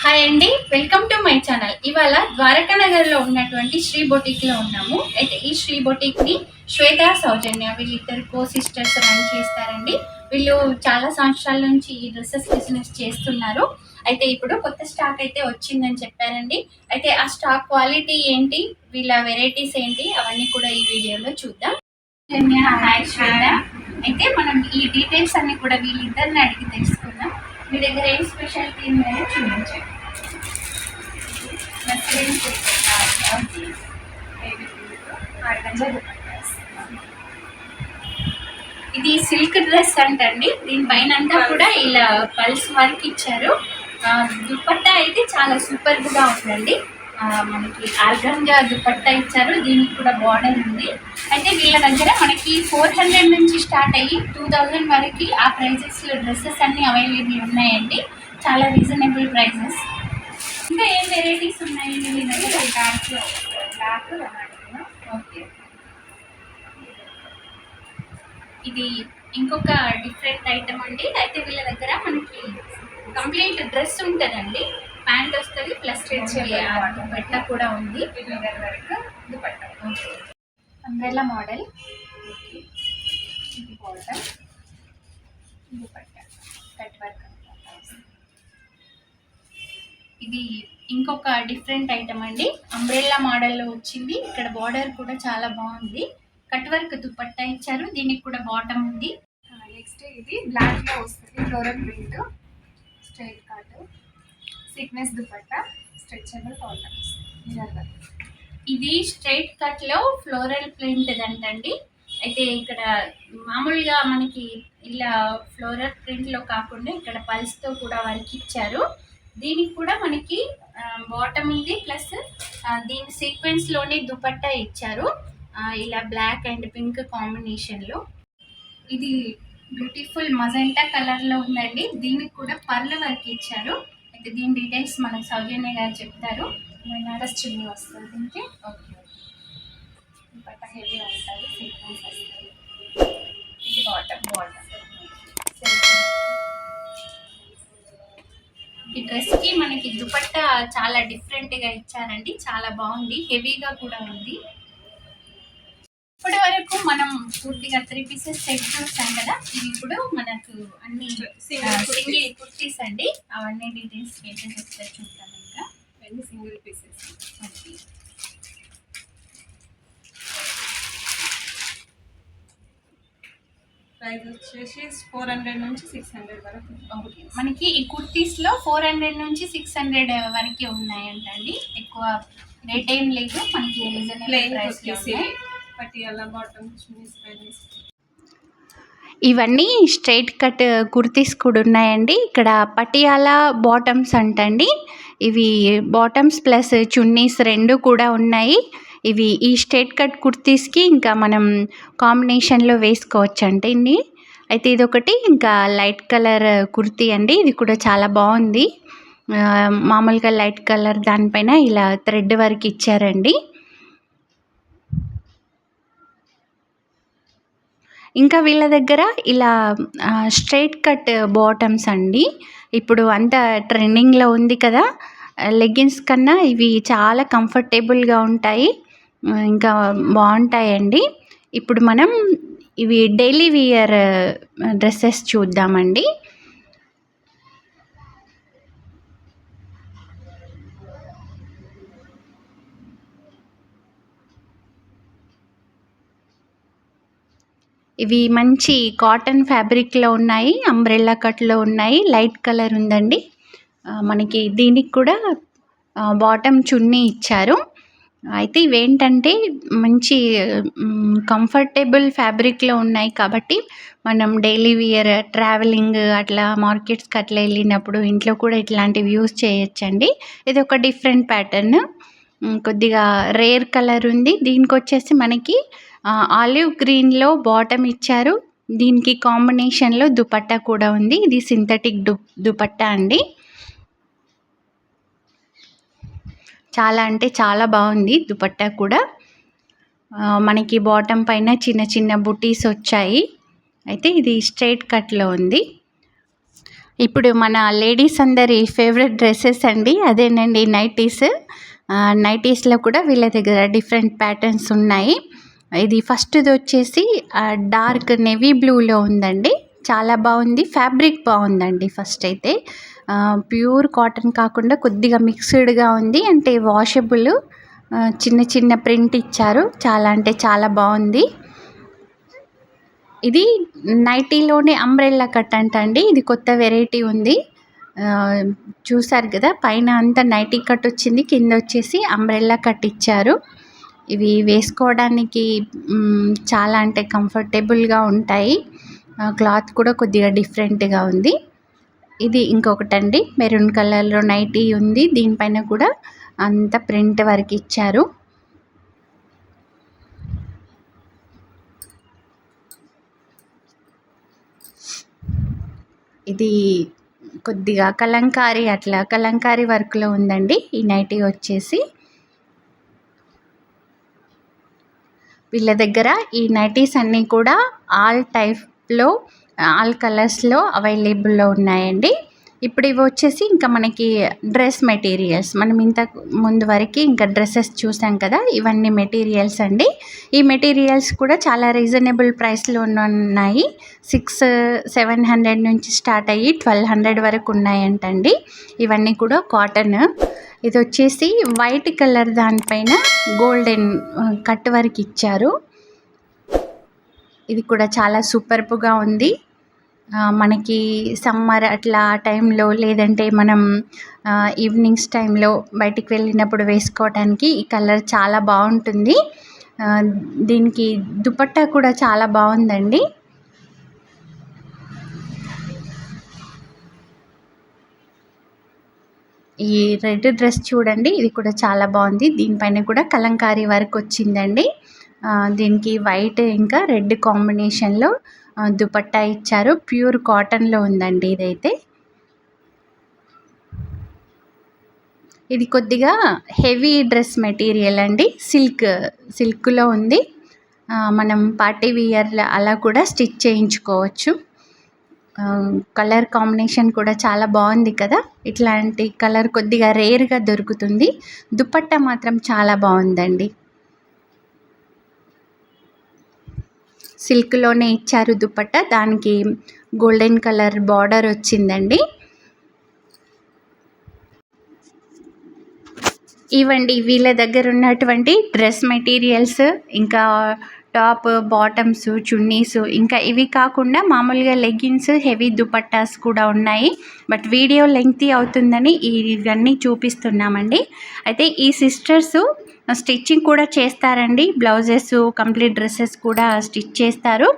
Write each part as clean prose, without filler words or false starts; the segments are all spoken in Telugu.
హాయ్ అండి, వెల్కమ్ టు మై ఛానల్. ఇవాళ ద్వారకా నగర్లో ఉన్నటువంటి శ్రీ బొటిక్లో ఉన్నాము. అయితే ఈ శ్రీ బొటిక్ని శ్వేత, సౌజన్య వీళ్ళిద్దరు కో సిస్టర్స్ రన్ చేస్తారండి. వీళ్ళు చాలా సంవత్సరాల నుంచి ఈ డ్రెస్సెస్ బిజినెస్ చేస్తున్నారు. అయితే ఇప్పుడు కొత్త స్టాక్ అయితే వచ్చిందని చెప్పారండి. అయితే ఆ స్టాక్ క్వాలిటీ ఏంటి, వీళ్ళ వెరైటీస్ ఏంటి, అవన్నీ కూడా ఈ వీడియోలో చూద్దాం. హాయ్ శ్వేత. అయితే మనం ఈ డీటెయిల్స్ అన్ని కూడా వీళ్ళిద్దరిని అడిగి తెలుసుకుందాం. మీ దగ్గర ఏం స్పెషాలిటీ ఉన్నాయో చూపించండి. ఇది సిల్క్ డ్రెస్ అంటండి. దీనిపైన అంతా కూడా ఇలా పల్స్ వర్క్ ఇచ్చారు. దుపట్టా అయితే చాలా సూపర్గా ఉందండి. మనకి ఆర్గంజా దుపట్టా ఇచ్చారు. దీనికి కూడా బార్డర్ ఉంది. అయితే వీళ్ళ దగ్గర మనకి 400 నుంచి స్టార్ట్ అయ్యి 2000 వరకు ఆ ప్రైజెస్లో డ్రెస్సెస్ అన్నీ అవైలబుల్ ఉన్నాయండి. చాలా రీజనబుల్ ప్రైజెస్. ఇంకా ఏం వెరైటీస్ ఉన్నాయండి మీ దగ్గర? Black okay. ఇది ఇంకొక డిఫరెంట్ ఐటమ్ అండి. అయితే వీళ్ళ దగ్గర మనకి కంప్లీట్ డ్రెస్ ఉంటుందండి. ప్యాంట్ వస్తుంది ప్లస్ దుపట్టా కూడా ఉంది. Dupatta umbrella model. ఇది బాటమ్, దుపట్టా కట్ వర్క్. ఇది ఇంకొక డిఫరెంట్ ఐటమ్ అండి. అంబ్రెల్లా మోడల్లో వచ్చింది. ఇక్కడ బార్డర్ కూడా చాలా బాగుంది. కట్ వర్క్ దుపట్టా ఇచ్చారు. దీనికి కూడా బాటమ్ ఉంది. నెక్స్ట్ ఇది బ్లాక్ లో వస్తుంది. Floral print, straight cut, thickness dupatta, stretchable bottoms. ఇది స్ట్రైట్ కట్ లో ఫ్లోరల్ ప్రింట్ అంటండి. అయితే ఇక్కడ మామూలుగా మనకి ఇలా ఫ్లోరల్ ప్రింట్ లో కాకుండా ఇక్కడ పల్స్ తో కూడా వర్క్ ఇచ్చారు. దీనికి కూడా మనకి బాటమ్ ఉంది ప్లస్ దీని సీక్వెన్స్ లోనే దుపట్టా ఇచ్చారు. ఇలా బ్లాక్ అండ్ పింక్ కాంబినేషన్ లో. ఇది బ్యూటిఫుల్ మజెంటా కలర్ లో ఉందండి. దీనికి కూడా పర్ల వర్క్ ఇచ్చారు. అయితే దీని డీటెయిల్స్ మనకు సౌజన్య గారు చెప్తారు. బనారస్ చున్నీ వస్తుంది దీనికి. ఓకే, దుపట్టా హెవీ ఉంటుంది, సీక్వెన్స్ వస్తుంది. ఇది బాటమ్. ఈ డ్రెస్ కి మనకి దుపట్టా చాలా డిఫరెంట్ గా ఇచ్చారండి. చాలా బాగుంది, హెవీగా కూడా ఉంది. ఇప్పటి వరకు మనం పూర్తిగా 3 పీసెస్ సెట్ చూసాం కదా. ఇవి ఇప్పుడు మనకు అన్ని సింగిల్ కుర్తీస్ అండి. అవన్నీ డీటెయిల్స్ అయితే చెప్తారు, చూద్దాం. ఇంకా అన్ని సింగిల్ పీసెస్. ఓకే. ప్రైస్ వచ్చేసి 400 నుంచి 600 వరకు. ఓకే, మనకి ఈ కుర్తీస్లో 400 నుంచి 600 వరకే ఉన్నాయంటండి. ఎక్కువ రేట్ ఏం లేదు, మనకి reasonable price. Patiala bottom, chunnis, pants. ఇవన్నీ స్ట్రైట్ కట్ కుర్తీస్ కూడా ఉన్నాయండి. ఇక్కడ పటియాలా బాటమ్స్ అంటండి. ఇవి బాటమ్స్ ప్లస్ చున్నీస్ రెండు కూడా ఉన్నాయి. ఇవి ఈ స్ట్రైట్ కట్ కుర్తీస్కి ఇంకా మనం కాంబినేషన్లో వేసుకోవచ్చు అండి. అయితే ఇదొకటి, ఇంకా లైట్ కలర్ కుర్తీ అండి. ఇది కూడా చాలా బాగుంది. మామూలుగా లైట్ కలర్ దానిపైన ఇలా థ్రెడ్ వర్క్ ఇచ్చారండి. ఇంకా వీళ్ళ దగ్గర ఇలా స్ట్రైట్ కట్ బాటమ్స్ అండి. ఇప్పుడు అంతా ట్రెండింగ్లో ఉంది కదా. లెగ్గిన్స్ కన్నా ఇవి చాలా కంఫర్టబుల్గా ఉంటాయి, ఇంకా బాగుంటాయండి. ఇప్పుడు మనం ఇవి డైలీ వియర్ డ్రెస్సెస్ చూద్దామండి. ఇవి మంచి కాటన్ ఫ్యాబ్రిక్లో ఉన్నాయి, అంబ్రెల్లా కట్లో ఉన్నాయి, లైట్ కలర్ ఉందండి. మనకి దీనికి కూడా బాటమ్ చున్నీ ఇచ్చారు. అయితే ఇవేంటంటే మంచి కంఫర్టబుల్ ఫ్యాబ్రిక్లో ఉన్నాయి కాబట్టి మనం డైలీ వియర్, ట్రావెలింగ్ అట్లా మార్కెట్స్కి అట్లా వెళ్ళినప్పుడు ఇంట్లో కూడా ఇట్లాంటివి యూజ్ చేయొచ్చండి. ఇది ఒక డిఫరెంట్ ప్యాటర్న్, కొద్దిగా రేర్ కలర్ ఉంది. దీనికి వచ్చేసి మనకి ఆలివ్ గ్రీన్లో బాటమ్ ఇచ్చారు. దీనికి కాంబినేషన్లో దుపట్టా కూడా ఉంది. ఇది సింథటిక్ దుపట్టా అండి. చాలా అంటే చాలా బాగుంది దుపట్టా కూడా. మనకి బాటమ్ పైన చిన్న చిన్న బుటీస్ వచ్చాయి. అయితే ఇది స్ట్రైట్ కట్లో ఉంది. ఇప్పుడు మన లేడీస్ అందరి ఫేవరెట్ డ్రెస్సెస్ అండి, అదేనండి నైటీస్. నైటీస్లో కూడా వీళ్ళ దగ్గర డిఫరెంట్ ప్యాటర్న్స్ ఉన్నాయి. ఇది ఫస్ట్ది వచ్చేసి డార్క్ నెవీ బ్లూలో ఉందండి, చాలా బాగుంది. ఫ్యాబ్రిక్ బాగుందండి. ఫస్ట్ అయితే ప్యూర్ కాటన్ కాకుండా కొద్దిగా మిక్స్డ్గా ఉంది, అంటే వాషబుల్. చిన్న చిన్న ప్రింట్ ఇచ్చారు, చాలా అంటే చాలా బాగుంది. ఇది నైటీలోనే అంబ్రెల్లా కట్ అంటండి, ఇది కొత్త వెరైటీ ఉంది. చూసారు కదా, పైన అంతా నైటీ కట్ వచ్చింది, కింద వచ్చేసి అంబ్రెల్లా కట్ ఇచ్చారు. ఇవి వేసుకోవడానికి చాలా అంటే కంఫర్టబుల్గా ఉంటాయి. క్లాత్ కూడా కొద్దిగా డిఫరెంట్గా ఉంది. ఇది ఇంకొకటండి, మెరూన్ కలర్లో నైటీ ఉంది, దీనిపైన కూడా అంత ప్రింట్ వర్క్ ఇచ్చారు. ఇది కొద్దిగా కలంకారీ వర్క్లో ఉందండి ఈ నైటీ వచ్చేసి. వీళ్ళ దగ్గర ఈ నైటీస్ అన్నీ కూడా ఆల్ టైప్లో, ఆల్ కలర్స్లో అవైలబుల్లో ఉన్నాయండి. ఇప్పుడు ఇవి వచ్చేసి ఇంకా మనకి డ్రెస్ మెటీరియల్స్. మనం ఇంతకు ముందు వరకు ఇంకా డ్రెస్సెస్ చూసాం కదా, ఇవన్నీ మెటీరియల్స్ అండి. ఈ మెటీరియల్స్ కూడా చాలా రీజనబుల్ ప్రైస్లో ఉన్నాయి. 600-700 నుంచి స్టార్ట్ అయ్యి 1200 వరకు ఉన్నాయంటండి. ఇవన్నీ కూడా కాటన్. ఇది వచ్చేసి వైట్ కలర్ దానిపైన గోల్డెన్ కట్ వర్క్ ఇచ్చారు. ఇది కూడా చాలా సూపర్గా ఉంది. మనకి సమ్మర్ అట్లా టైంలో, లేదంటే మనం ఈవినింగ్స్ టైంలో బయటికి వెళ్ళినప్పుడు వేసుకోవడానికి ఈ కలర్ చాలా బాగుంటుంది. దీనికి దుపట్టా కూడా చాలా బాగుందండి. ఈ రెడ్ డ్రెస్ చూడండి, ఇది కూడా చాలా బాగుంది. దీనిపైన కూడా కలంకారీ వర్క్ వచ్చిందండి. దీనికి వైట్ ఇంకా రెడ్ కాంబినేషన్లో దుపట్టా ఇచ్చారు. ప్యూర్ కాటన్లో ఉందండి ఇదైతే. ఇది కొద్దిగా హెవీ డ్రెస్ మెటీరియల్ అండి, సిల్క్లో ఉంది. మనం పార్టీ వియర్ అలా కూడా స్టిచ్ చేయించుకోవచ్చు. కలర్ కాంబినేషన్ కూడా చాలా బాగుంది కదా, ఇట్లాంటి కలర్ కొద్దిగా రేర్గా దొరుకుతుంది. దుపట్టా మాత్రం చాలా బాగుందండి, సిల్క్లోనే ఇచ్చారు దుపట్టా. దానికి గోల్డెన్ కలర్ బార్డర్ వచ్చిందండి. ఇవండి వీళ్ళ దగ్గర ఉన్నటువంటి డ్రెస్ మెటీరియల్స్, ఇంకా టాప్, బాటమ్స్, చున్నీస్, ఇంకా ఇవి కాకుండా మామూలుగా లెగ్గిన్స్, హెవీ దుపట్టాస్ కూడా ఉన్నాయి. బట్ వీడియో లెంగ్తీ అవుతుందని ఇవన్నీ చూపిస్తున్నామండి. అయితే ఈ సిస్టర్స్ స్టిచ్చింగ్ కూడా చేస్తారండి, బ్లౌజెస్, కంప్లీట్ డ్రెస్సెస్ కూడా స్టిచ్ చేస్తారు.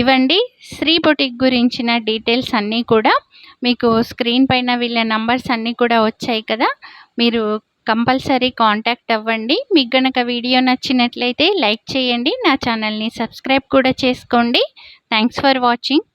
ఇవండి శ్రీ బొటిక్ గురించిన డీటెయిల్స్ అన్నీ కూడా మీకు స్క్రీన్ పైన వీళ్ళ నంబర్స్ అన్నీ కూడా వచ్చాయి కదా, మీరు కంపల్సరీ కాంటాక్ట్ అవ్వండి. మీకు గనక వీడియో నచ్చినట్లయితే లైక్ చేయండి, నా ఛానల్ని సబ్స్క్రైబ్ కూడా చేసుకోండి. Thanks for watching.